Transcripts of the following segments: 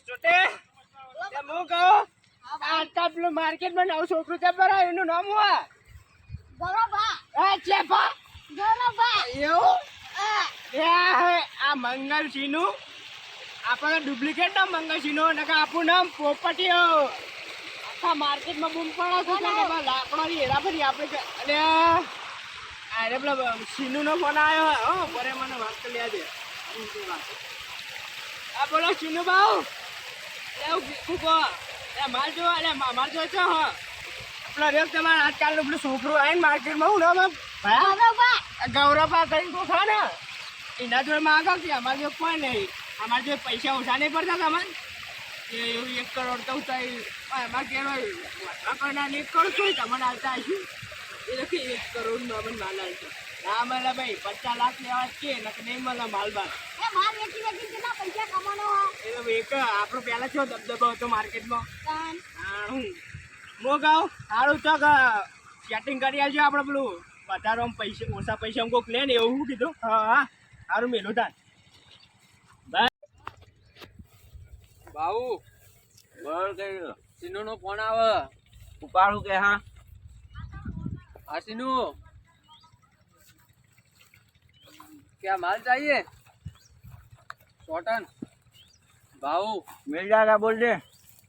છોટે હું કહું આજકાલ પેલું માર્કેટમાં નવું છોકરું છે બરાબર એનું નામ હું ચેપા એવું આ મંગલસિંહ નું આપણે ડુપ્લિકેટ નામ મંગલસિંહ નું નકા આપણું નામ પોપટીઓ આખા માર્કેટમાં બૂમ પડે છે લાકડાની હેરાફેરી આપણે અને અરે પેલા સિનુ નો ફોન આવ્યો હો બરે મને વાત કરી લે આ બોલો સિનુ બાઉ એવું કહો માર જો અરે માર જો છો હો પેલા રેક તમારે આજકાલ પેલું છોકરું આવીને માર્કેટમાં હું નામ ગૌરવબા કરીને તો ખા ને એના જોડે માગો કે અમારે જો કોઈ નહીં અમારે જો પૈસા ઓછા નહીં પડતા તમારે એ એવું 1 કરોડ તો થાય એમાં કહેવાય 1 કરોડ છું તમને આવતા આવીશું એ લખી 1 કરોડમાં મને માલ આવશે ના મળે ભાઈ 50 લાખ લેવા કે નહીં મળે માલ બાર એક આપણો પહેલા છો દબદબો હતો માર્કેટમાં હું ગાવ સારું તો સેટિંગ કરી આવજો આપણે પેલું વધારે પૈસા ઓછા પૈસા કોઈક લે ને એવું કીધું હા સારું મેલું તાર બાબુ બોલ કે સિનુ નો ફોન આવે ઉપાડું કે હા સિનુ क्या माल चाहिए कॉटन भाऊ मिल जाएगा बोल दे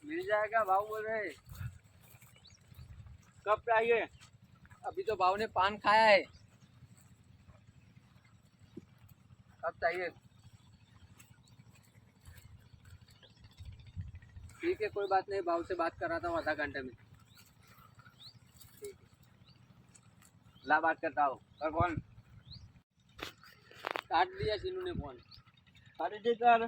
मिल जाएगा भाऊ बोल रहे कब चाहिए अभी तो भाऊ ने पान खाया है कब चाहिए ठीक है कोई बात नहीं भाऊ से बात कराता हूँ आधा घंटे में ठीक है ला बात करता हूँ कर कौन काट दिया सिनू ने फोन खरीदी कर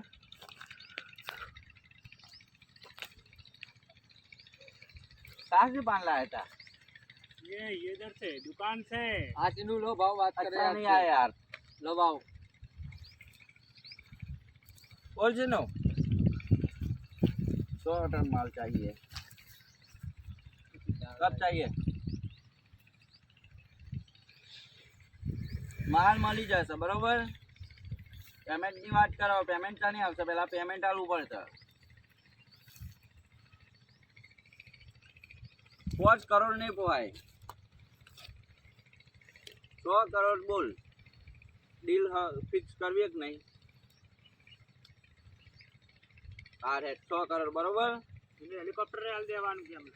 कहाँ से पान लाया था ये इधर से दुकान से। हाँ सिनू लो भाव बात कर रहे अच्छा नहीं आया यार लो भाव बोल सुनो 100 टन माल चाहिए कब चाहिए माल मળી જશે બરોબર પેમેન્ટની વાત કરો પેમેન્ટ ચાની આવશે પહેલા પેમેન્ટ આલવું પડશે 5 કરોડ નહીં પોવાય 100 કરોડ બોલ ડીલ ફિક્સ કરવી કે નહીં આ રે 100 કરોડ બરોબર હેલિકોપ્ટર હાલ દેવાનું કે અમે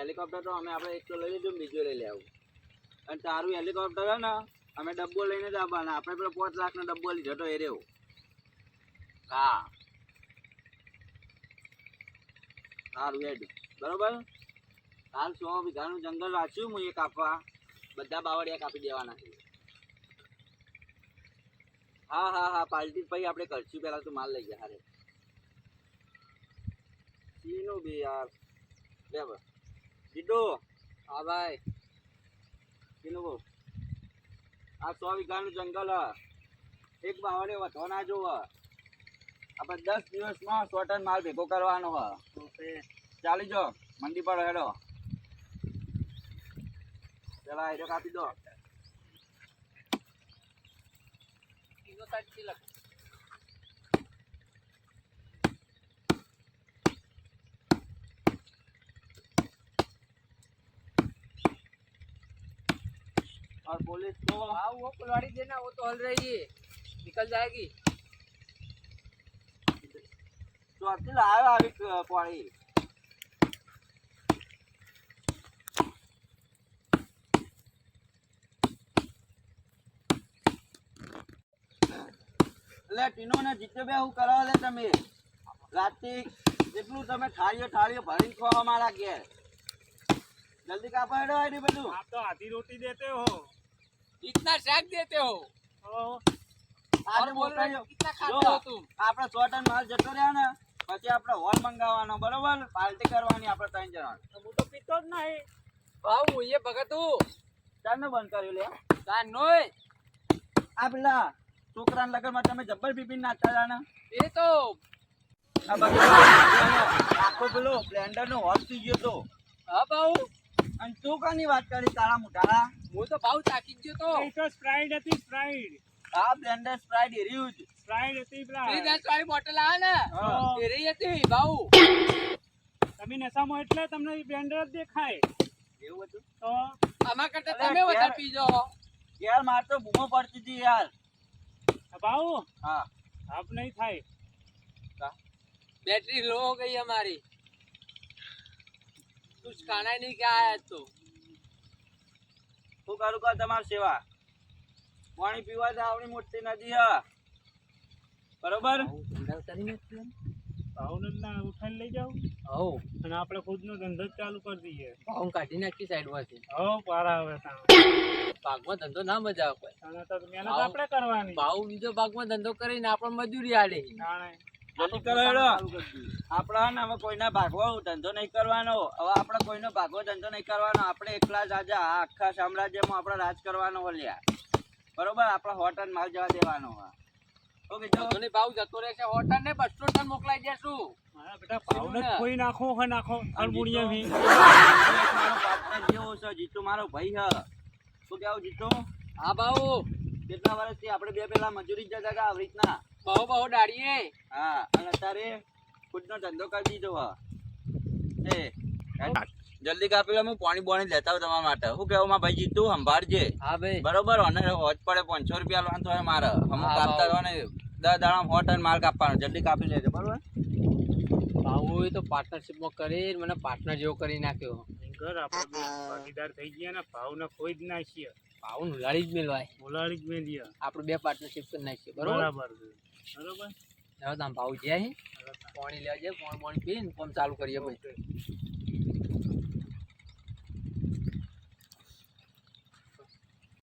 હેલિકોપ્ટર તો અમે આપણે એક તો લઈ લીધું બીજો લઈ લેવું અને તારું હેલિકોપ્ટર હે ને અમે ડબ્બો લઈને જ આવવાના આપણે પેલો 5 લાખનો ડબ્બો લીધો તો એ રહ્યો હા સારું હેડ બરોબર હાલ 100 વીઘાનું જંગલ રાખ્યું હું એ કાપવા બધા બાવળિયા કાપી દેવાના છે હા હા હા પાર્ટી પછી આપણે કરશું પહેલાં તો માલ લઈ જા હારે સીનું બી યાર બરાબર જીડો हाँ भाई સીનું બહુ આ 100 વીઘાનું જંગલ એક બાવળે વધો ના જોવે આપણે 10 દિવસમાં 100 ટન માલ ભેગો કરવાનો ચાલી જો મંડી પર હેડો પેલા હેડો કાપી દો तीनों साइड की लग और पुलिस को हाँ वो कुल्हाड़ी देना वो तो हल रही है निकल जाएगी तो अति लायो આવી પાણી એટલે ટીનો ને જીતે બે હું કરાવ લે તમે રાતે જેટલું તમે થાળીઓ ભરીને ખો અમારા ઘેર જલ્દી કાપા હેડો આડી બધું आप तो आधी रोटी देते हो इतना शैक देते हो આજે बोल रहे બોલજો हो कितना खाते हो तुम આપણે 100 ટન માલ જતો રહ્યા ને પછી આપણે હોલ મંગાવવાનો બરોબર પાર્ટી કરવાની આપણે 3 જણા तो હું તો પીતો જ નહીં भाऊ ये भगत हूँ ચારનો બંધ કર્યું લે कान नोय આ પેલા છોકરાના લગનમાં તમે જબ્બર પીપીને નાચતા હતા ને ये तो આ બાકી આખો પેલો બ્લેન્ડર નો હોલ થઈ ગયો તો हाँ भाऊ અને તું કાની વાત કરી તારા મોઢાળા वो तो भाऊ ताकी जो तो એ તો સ્પ્રાઇટ હતી સ્પ્રાઇટ આ બ્લેન્ડર સ્પ્રાઇટ હેર્યું જ સ્પ્રાઇટ હતી પેલા 10 વાળી બોટલ આવે ને હા. એ રહી હતી ભાઉ. તમે નશામાં એટલે તમને બ્લેન્ડર જ દેખાય એવું હતું? તો આમાં કરતા અરે તમે વધારે યાર. પીજો. યાર માર તો બૂમો પડતી હતી યાર. ભાવ હા આપ નહીં થાય બેટરી લો हो गई हमारी. कुछ खाना ही नहीं क्या है तो. શું કરું કા તમારી સેવા? પાણી પીવા જ આવડી મોટી નદી હ બરોબર. ભાવને ના ઉઠાઈને લઈ જાવ હો અને આપણે ખુદનો ધંધો જ ચાલુ કરી દઈએ ભાવ કાઢી નાખી સાઈડમાંથી. હો પારા હવે ભાગમાં ધંધો ના મજા આવે. તાણે તો મહેનત આપણે કરવાની ભાવ બીજો ભાગમાં ધંધો કરીને આપણે મજૂરી આલે. તાણે જલ્દી કરો હેડો. આપણા ને હવે કોઈના ભાગવો ધંધો નહીં કરવાનો. હવે આપણે કોઈનો ભાગવો ધંધો નહીં કરવાનો. આપણે એકલા જ આજે આ આખા સામ્રાજ્યમાં આપણે રાજ કરવાનો હોય બરોબર. આપણે હોટલ માલ જવા દેવાનો હોય. ઓકે જો ધંધોની ભાવ જતો રહેશે. હોટલ ને 200 ટન મોકલાઈ દેશું. હા બેટા ભાવને જ કોઈ નાખો હે નાખો અળબુડિયા ભી મારો પાર્ટનર જેવો છે જીતુ મારો ભાઈ હ. શું કેવું જીતુ? હા ભાવ કેટલા વર્ષથી આપણે બે પેલા મજૂરી જતા હતા આવી રીતના. ભાવ દાડીએ. હા અને અત્યારે ખુદનો ધંધો કરી દીધો હ. એ જલ્દી કાપી લો. હું પાણી બોણી લેતા આવું તમારા માટે. શું કેવું માં ભાઈ જીતુ? સંભાળજે હા ભાઈ બરોબર. અને હોજ પડે 500 રૂપિયા લોન તો હોય મારે. અમુક હા, કાપતા ભાવ. રહો ને 10 દાડા હોટલ માલ કાપવાનો. જલ્દી કાપી લેજો બરોબર. ભાવ એ તો પાર્ટનરશિપમાં કરી મને પાર્ટનર જેવો કરી નાખ્યો. ઘર આપણે બે ભાગીદાર થઈ ગયા ને ભાવને કોઈ જ નાખીએ ભાવ ઉલાડી જ મેળવાય. બોલાડી જ મેલીએ આપણે બે પાર્ટનરશિપ કરી નાખીએ બરોબર. બરાબર છે બરોબર હવે તમે ભાવ જ્યાં પાણી લેવા જાય પાણી પીને કામ ચાલુ કરીએ ભાઈ.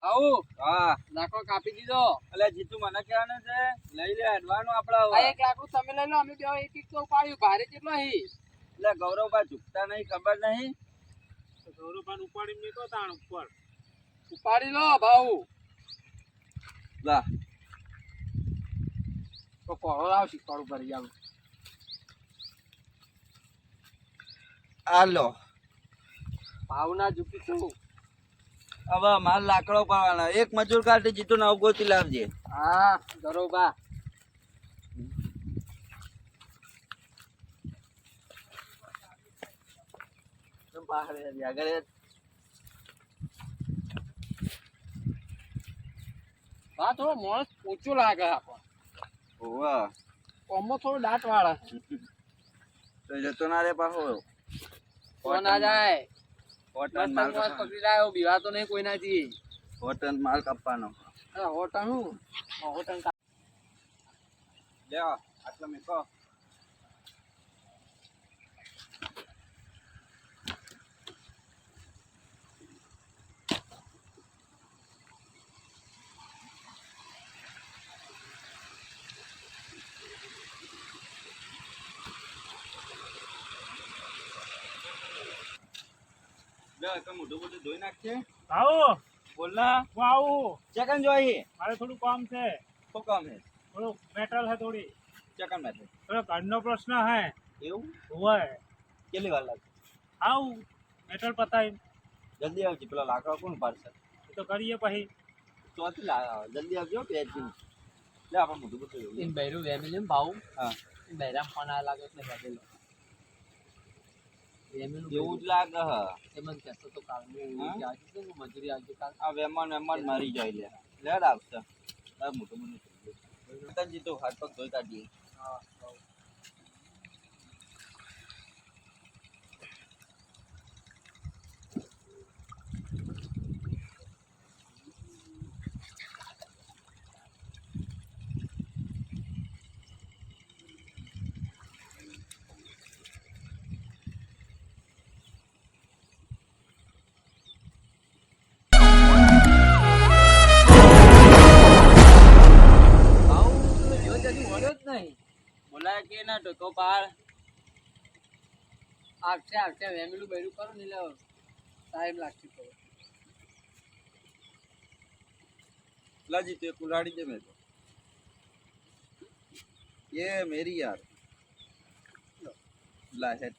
આવું હા લાકડો કાપી દીધો. એટલે જીતુ મને કહેવાનું છે લઈ લે અડવાનું આપડે આ હવે. એક લાકડું તમે લઈ લો અમે બે એક એક તો ઉપાડ્યું. ભારે કેટલો હી એટલે ગૌરવભાઈ ઝૂકતા નહીં ખબર નહીં. તો ગૌરવભાઈ ઉપાડી નીકળો તાણ ઉપર ઉપાડી લો ભાવ. લા તો કોળો લાવ શીખવાડું ભરી આવું. હાલો ભાવ ના ઝૂકી છું. હવે માલ લાકડો પાવાનો. એક મજૂર કાઢી જીતુ નવ ગોતી લાવજે. હા ગરોબા હા થોડો માણસ ઓછો લાગે આપણને. ઓવા કોમમાં થોડો દાંત વાળા તો જતો ના રે પાછો. તો ના જાય. હોટલ માલ મસ્ત પકડી લાયો બીવા તો નહીં કોઈ નાથી. હોટલ માલ કાપવાનો. હોટલ હું હોટલ લે આટલો મેકો. લે તો મોઢું બધું ધોઈ નાખશે. આવો બોલ ના હું આવું ચકન જોઈ. મારે થોડું કામ છે શું કામ હે? થોડું મેટલ છે થોડી ચકન માટે થોડો ઘરનો પ્રશ્ન હે એવું હોય કેટલી વાર લાગે? આવું મેટલ પતાવી જલ્દી આવજો. પેલા લાકડા કોણ પાડશે? એ તો કરીએ પછી ચોથી લાવ જલ્દી આવજો. પેજી લે આપણે મોઢું બધું ધોઈ. ઇન બૈરું વેમિલ ભાવ હા બૈરામ ફોન આ લાગે એટલે ભાગેલો. વેમિલ એવું જ લાગે હ. એ મને કહેતો તો કાલ હા? આવજો તો મજૂરી આવજો કાલ. આ વેમાન મરી જાય લે. લેડ આવશે. આ મોટું બધું તનજી તો હાથ પગ ધોઈ કાઢીએ. હા બોલાય કે ના ટકો પાડ. આવશે વેમિલું બૈરું કરો ને એટલે ટાઈમ લાગશે થોડો. લાજી તે કુલાડી દે મેં તો. ये मेरी यार ला है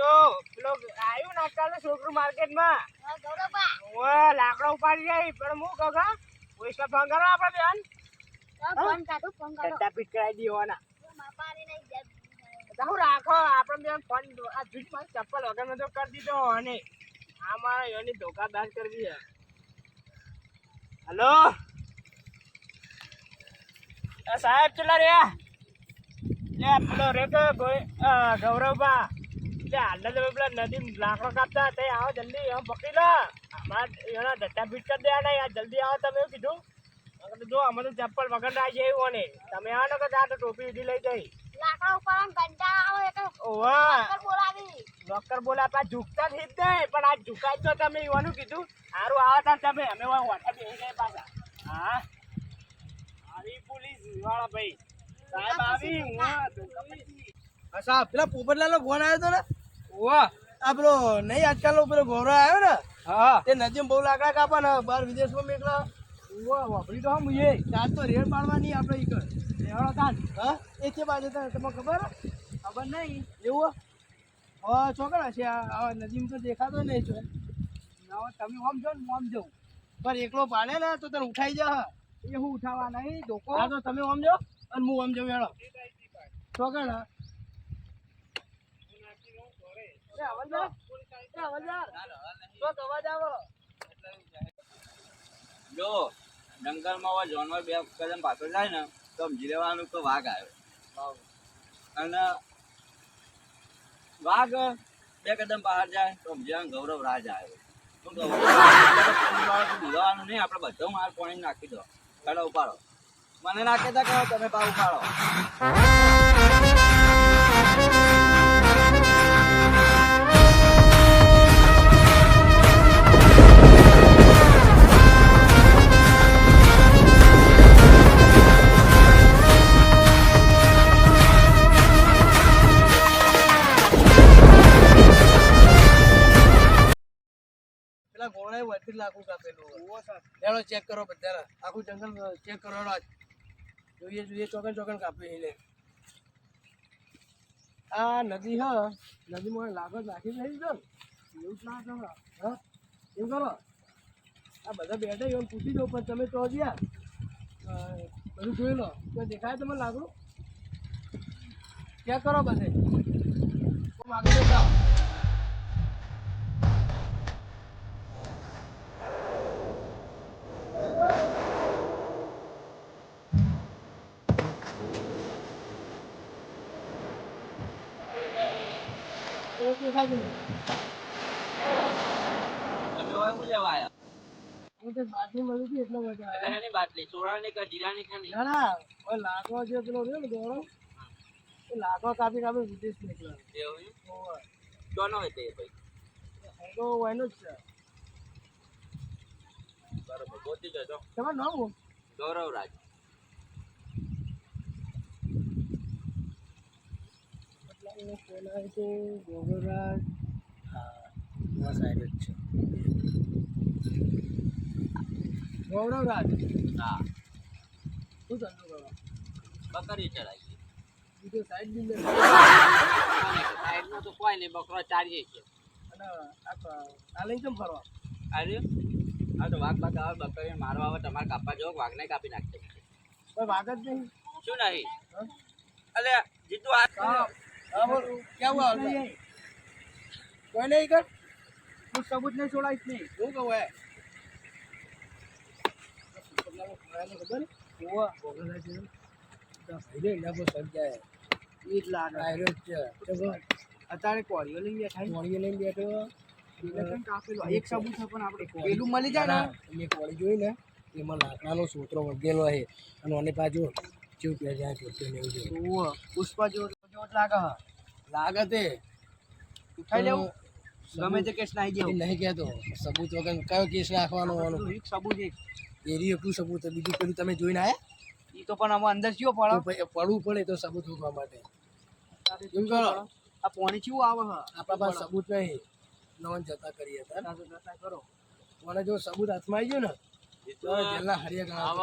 જો પેલો આવ્યું ને આજકાલનું છોકરું માર્કેટમાં ઓય લાકડો ઉપાડી જાય પણ હું કહું કે પૈસા ફોન કરો આપણે બેન ડટ્ટા પીટ કરાવી દેવાના હું રાખો આપણે બેન ફોન આ જૂઠમાં ચપ્પલ વગરનો તો કરી દીધો અને આ મારા એની ધોકાબાજ કરવી છે હલો સાહેબ ચલા રે લે પેલો રે ગૌરવબા લે હાલ તો પેલા નદી લાકડો કાપતા તે આવો જલ્દી એમ પકડી લો અમારા એના ધટ્ટા ફીટ કરી દેવાના યાર જલ્દી આવો તમે એવું કીધું જો અમે તો ચપ્પલ વગર આવી જાય એવું ને તમે આવો ને કે આ તો ટોપી ઉધી લઈ જઈ ડોક્ટર બોલા ઝુકતા જ દે પણ આ ઝુકાય તો તમે એવાનું કીધું સારું આવતા તમે અમે હોટા બેસી ગયા પાછા હા આવી પોલીસ વાળા ભાઈ સાહેબ આવી સાહેબ પેલા પોપટલાલ નો ફોન આવ્યો હતો ને ઓહ આ પેલો નહીં આજકાલ નો પેલો ગૌરવ આવ્યો ને હા તે નદીમાં બહુ લાકડા કાપા ને બહાર વિદેશમાં મેકલા ઓહ વાપરી તો હમ એ ચાર તો રેડ પાડવાની આપણે ઈ કર રેવાડો તાન હા એ છે બાજુ તમને ખબર ખબર નહીં એવું હા છોકરા છે આ નદીમાં તો દેખાતો નહીં છો ના તમે આમ જો ને આમ જવું પણ એકલો પાડે ને તો તને ઉઠાઈ જા એ હું ઉઠાવા નહીં ધોકો હા તો તમે આમ જાઓ અને હું આમ જાઉં હેડો છોકરા જો જંગલમાં જાનવર બે કદમ પાછળ જાય ને તો સમજી લેવાનું કે વાઘ આવ્યો અને વાઘ બે કદમ બહાર જાય તો સમજી ગૌરવ રાજ આવ્યો તો ભૂલવાનું નહીં આપણે બધો માલ પાણી નાખી દો ચાલો ઉપાડો મને નાખે તા કહો તમે પા ઉપાડો પેલા ઘોડાએ વધુ લાકડું કાપેલું હેડો ચેક કરો બધા આખું જંગલ ચેક કરો હેડો જોઈએ ચોકન કાપે એને આ નદી હ નદીમાં લાકડ નાખી દઈ દો એવું જ ના કરો હા એવું કરો આ બધા બેઠા એવું પૂછી દો પણ તમે તો ગયા બધું જોઈ લો તો દેખાય તમે લાકડું ચેક કરો બધે આગળ દેખાવ તમે હવે શું લેવા આવ્યા હું તો બાટલી મળી હતી એટલો મજા આવે એની બાટલી સોડાની કે જીરાની કે નહીં ના ઓય લાકડો જે પેલો રહ્યો ને દોડો એ લાકડો કાપી વિદેશ નીકળ્યો એવું એમ? કોનો હોય તે ભાઈ તો એનો જ છે બરોબર ગોતી જજો તમારું નામ હું ગૌરવ રાજ ફોન આવે છે ગોગરાજ હા બસ સાઈડ જ છે ગૌરવરાજ હા શું ધંધો કરો બકરી ચડાવી બીજો સાઈડ બિલ્ડર સાઈડમાં તો કોઈ નહીં બકરો ચારીએ છે અને આ લઈ કેમ ફરવા અરે આ તો વાઘ બાગ આવે બકરી મારવા આવે તમારે કાપવા જો વાઘને કાપી નાખશે કોઈ વાગ જ નહીં શું નહીં હા? અલે જીતુ આ હા બોલ ક્યાં હુआ કોઈ નહીં કર कुछ सबूत नहीं छोड़ा इसने શું કહું હે અત્યારે કોળીઓ લઈને બેઠા એક सबूत है પણ આપણે પેલું મળી જાય ને મેં કોળી જોઈ ને એમાં લાકડાનો સોતરો વગેલો છે અને આની બાજુ ચૂપ જાય ચોટે ને એવું જોયું પુષ્પા જો લાગે લાગે તે ઉઠાઈ લેવું ગમે તે કેસ નાઈ ગયો નહીં કહેતો સબૂત વગર કયો કેસ રાખવાનો એક सबूत એક એરી એટલું સબૂત બીજું પેલું તમે જોઈને આયા ઈ તો પણ આમાં અંદર કયો પડો તો પછી પડવું પડે તો સબૂત મૂકવા માટે એમ કરો આ પાણી કેવું આવે હ આપણા પાસે સબૂત નહીં નવન જતા કરીએ ના તો દતા કરો મને જો સબૂત હાથમાં આવી ગયું ને તો જેલના હરિયા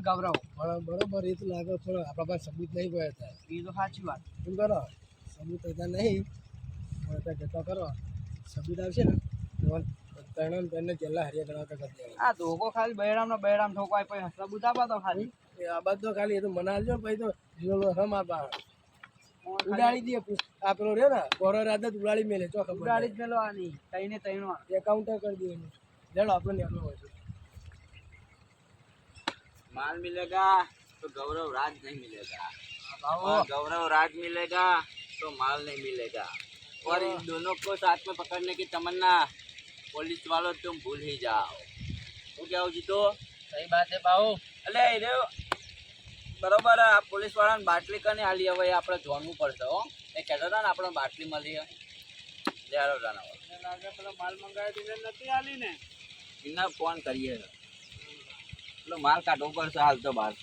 ગૌરવ બરોબર એ તો લાગે પણ આપણા પાસે સબૂત નહીં કોઈ હતા એ તો સાચી વાત એમ કરો સબૂત હતા નહીં જતો કરો સબૂત આવશે ને ત્રણ બેનને જેલના હરિયા ગણાવતા કરી દેવા. આ ધોકો ખાલી બૈરામ ઠોકવાય પછી સબૂત આપા તો ખાલી એ આ બાદ તો ખાલી એ તો મનાલજો ને પછી તો જીવનો હમ આપા ઉડાડી દે આ પેલો રે ને કોરો રાત જ ઉડાડી મેલે ચો ખબર ઉડાડી જ મેલો આની તઈને તઈનો એકાઉન્ટ કરી દે એનું લેડો આપણે નેકળો હોય છે. माल मिलेगा तो गौरव राज नहीं मिलेगा और गौरव राज मिलेगा तो माल नहीं मिलेगा और इन दोनों को साथ में पकड़ने की तमन्ना पुलिस वालों तुम भूल ही जाओ. तो क्या हो जीतो સહી વાત છે બાઉ અલે એ રહ્યો બરોબર આ પોલીસ વાળાને બાટલી કને આલી હવે આપણે જોણવું પડશે હો એ કહેતા હતા ને આપણે બાટલી મળી લેરો જાણવા મને લાગે પેલો માલ મંગાવ્યો તેને નથી આલી ને એને ફોન કરીએ પેલો માલ કાઢવો પડશે હાલ તો બહાર